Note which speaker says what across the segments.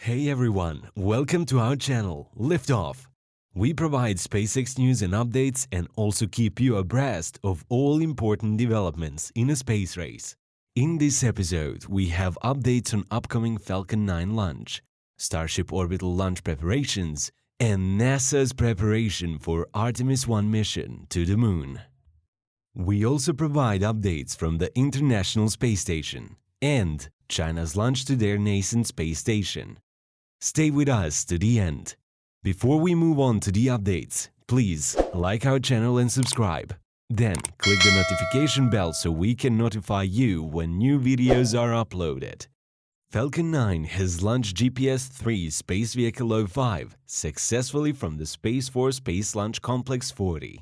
Speaker 1: Hey everyone, welcome to our channel, Liftoff. We provide SpaceX news and updates and also keep you abreast of all important developments in a space race. In this episode, we have updates on upcoming Falcon 9 launch, Starship orbital launch preparations, and NASA's preparation for Artemis 1 mission to the Moon. We also provide updates from the International Space Station and China's launch to their nascent space station. Stay with us to the end. Before we move on to the updates, please like our channel and subscribe. Then click the notification bell so we can notify you when new videos are uploaded. Falcon 9 has launched GPS-3 Space Vehicle 05 successfully from the Space Force Space Launch Complex 40.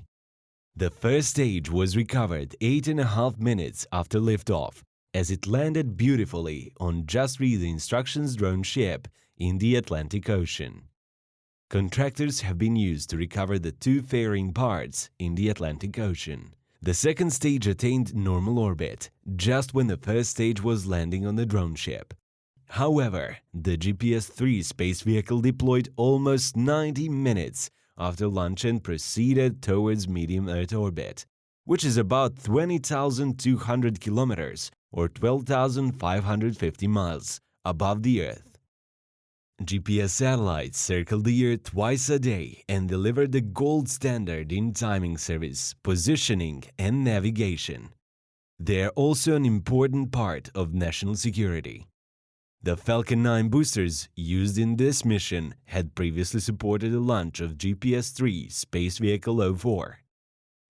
Speaker 1: The first stage was recovered 8.5 minutes after liftoff, as it landed beautifully on Just Read the Instructions drone ship in the Atlantic Ocean. Contractors have been used to recover the two fairing parts in the Atlantic Ocean. The second stage attained normal orbit just when the first stage was landing on the drone ship. However, the GPS-3 space vehicle deployed almost 90 minutes after launch and proceeded towards medium Earth orbit, which is about 20,200 kilometers or 12,550 miles above the Earth. GPS satellites circle the Earth twice a day and deliver the gold standard in timing service, positioning, and navigation. They are also an important part of national security. The Falcon 9 boosters used in this mission had previously supported the launch of GPS-3 Space Vehicle 04.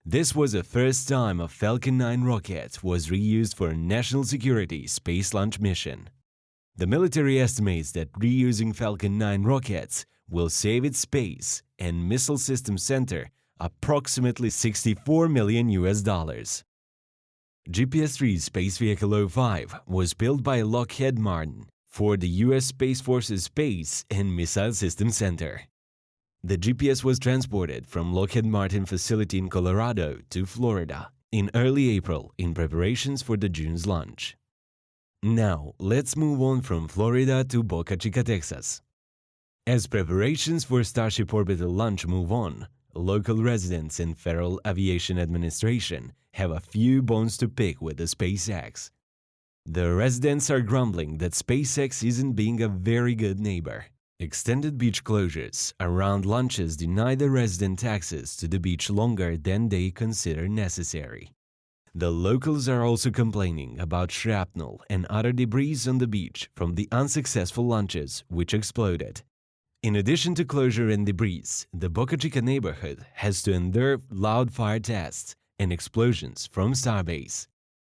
Speaker 1: This was the first time a Falcon 9 rocket was reused for a national security space launch mission. The military estimates that reusing Falcon 9 rockets will save its space and missile system center approximately $64 million. GPS-3 Space Vehicle 05 was built by Lockheed Martin for the U.S. Space Force's Space and Missile System Center. The GPS was transported from Lockheed Martin facility in Colorado to Florida in early April in preparations for the June's launch. Now, let's move on from Florida to Boca Chica, Texas. As preparations for Starship orbital launch move on, local residents and Federal Aviation Administration have a few bones to pick with the SpaceX. The residents are grumbling that SpaceX isn't being a very good neighbor. Extended beach closures around launches deny the resident access to the beach longer than they consider necessary. The locals are also complaining about shrapnel and other debris on the beach from the unsuccessful launches which exploded. In addition to closure and debris, the Boca Chica neighborhood has to endure loud fire tests and explosions from Starbase.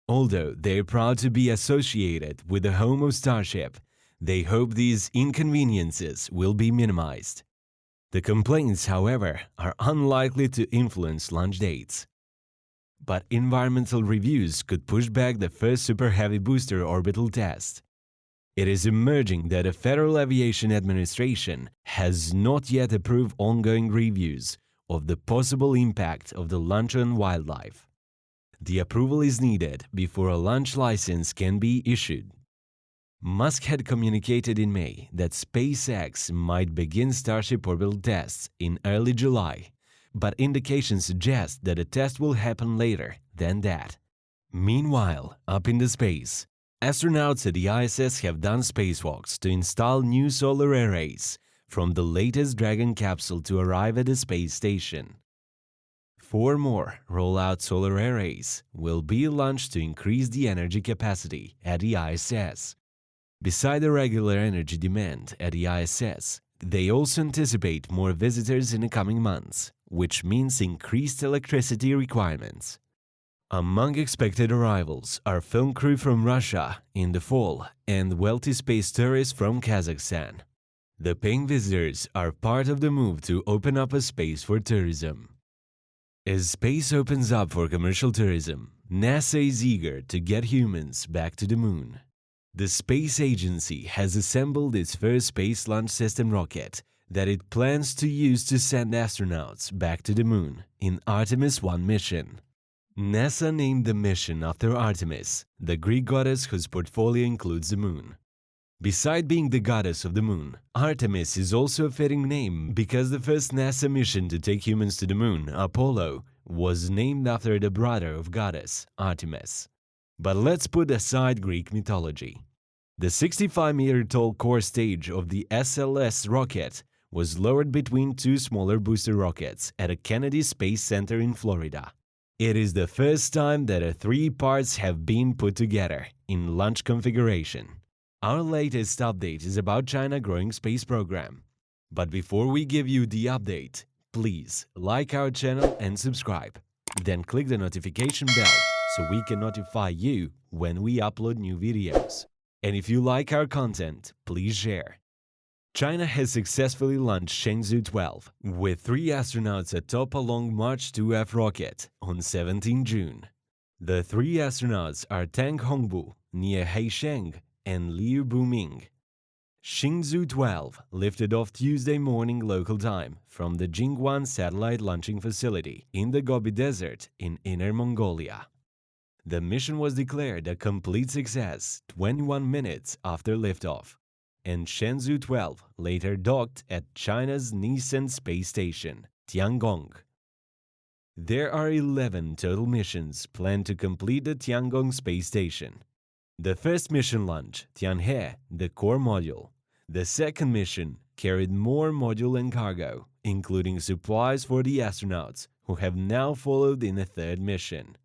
Speaker 1: Although they are proud to be associated with the home of Starship, they hope these inconveniences will be minimized. The complaints, however, are unlikely to influence launch dates. But environmental reviews could push back the first Super Heavy booster orbital test. It is emerging that the Federal Aviation Administration has not yet approved ongoing reviews of the possible impact of the launch on wildlife. The approval is needed before a launch license can be issued. Musk had communicated in May that SpaceX might begin Starship orbital tests in early July, but indications suggest that a test will happen later than that. Meanwhile, up in the space, astronauts at the ISS have done spacewalks to install new solar arrays from the latest Dragon capsule to arrive at the space station. 4 more rollout solar arrays will be launched to increase the energy capacity at the ISS. Beside the regular energy demand at the ISS, they also anticipate more visitors in the coming months, which means increased electricity requirements. Among expected arrivals are film crew from Russia in the fall and wealthy space tourists from Kazakhstan. The paying visitors are part of the move to open up a space for tourism. As space opens up for commercial tourism, NASA is eager to get humans back to the Moon. The space agency has assembled its first Space Launch System rocket that it plans to use to send astronauts back to the Moon in Artemis 1 mission. NASA named the mission after Artemis, the Greek goddess whose portfolio includes the Moon. Beside being the goddess of the moon, Artemis is also a fitting name because the first NASA mission to take humans to the moon, Apollo, was named after the brother of goddess, Artemis. But let's put aside Greek mythology. The 65-meter-tall core stage of the SLS rocket was lowered between two smaller booster rockets at a Kennedy Space Center in Florida. It is the first time that three parts have been put together in launch configuration. Our latest update is about China growing space program. But before we give you the update, please like our channel and subscribe. Then click the notification bell so we can notify you when we upload new videos. And if you like our content, please share. China has successfully launched Shenzhou 12 with 3 astronauts atop a Long March 2F rocket on 17 June. The 3 astronauts are Tang Hongbu, Nie Haisheng, and Liu Buming. Shenzhou 12 lifted off Tuesday morning local time from the Jingwan satellite launching facility in the Gobi Desert in Inner Mongolia. The mission was declared a complete success 21 minutes after liftoff, and Shenzhou 12 later docked at China's Nissan space station, Tiangong. There are 11 total missions planned to complete the Tiangong space station. The first mission launched Tianhe, the core module. The second mission carried more module and cargo, including supplies for the astronauts, who have now followed in a third mission.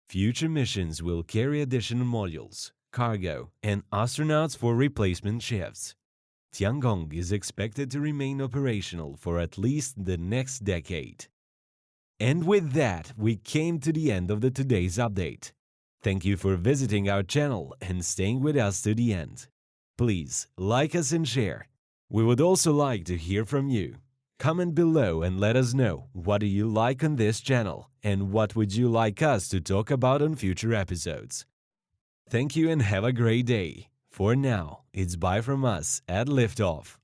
Speaker 1: Future missions will carry additional modules, cargo, and astronauts for replacement shifts. Tiangong is expected to remain operational for at least the next decade. And with that, we came to the end of today's update. Thank you for visiting our channel and staying with us to the end. Please like us and share. We would also like to hear from you. Comment below and let us know what do you like on this channel and what would you like us to talk about on future episodes. Thank you and have a great day. For now, it's bye from us at Liftoff.